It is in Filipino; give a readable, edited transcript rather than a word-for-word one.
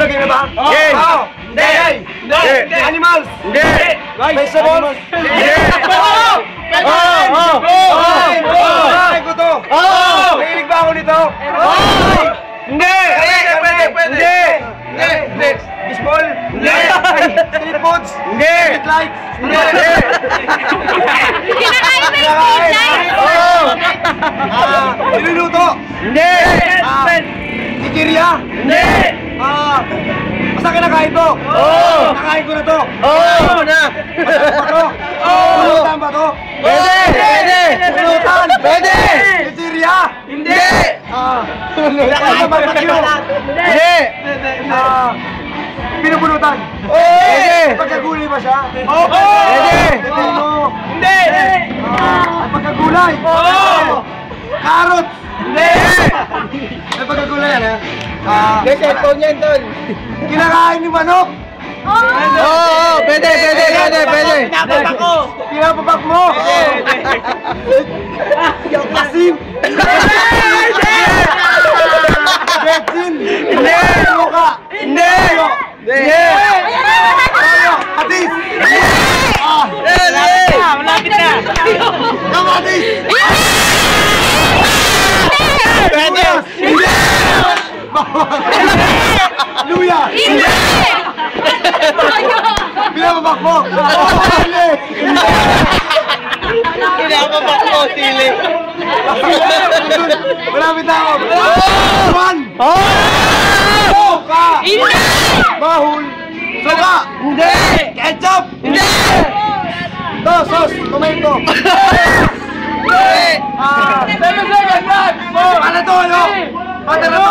lagay na ba? Yes. Hindi. Hindi. Animals. Hindi. Vegetables. Hindi. Ay ko to. Mahilig ba ako nito? Hindi. Pwede. Hindi. Baseball. Hindi. Street foods. Hindi. Street lights. Hindi. Kinakain ba yung street light? Niluluto. Hindi. Chichirya. Hindi. Basta kinakain to. Nakain ko na to. Oo na. Ba to? Pulutan ba to? Pwede. Pulutan. Pwede. Chichirya. Hindi. Nakain ba bagyo? Hindi. Pinupulutan. Pwede. Pagkagulay ba siya? Pwede. Pepino. Hindi. Ay pagkagulay. Carrots. Hindi. Ay pagkagulay yan ha? Hindi, cellphone yan, Tol. Kinakain ni manok. Oo, pwede. Pinapapak mo. Asim. Betsin. Hindi. Luka. Hindi. Atis. Malapit na. Kamatis. Pwede. Hindi. Luya. Hindi! Pinapapak mo. Pinapapak mo, sili. Malapit na ako. One. Oh! Suka. Hindi! Mahul. Suka. Hindi. Ketchup. Hindi. To, sauce. Tomato. Hindi. Ano to, ano? Ano to?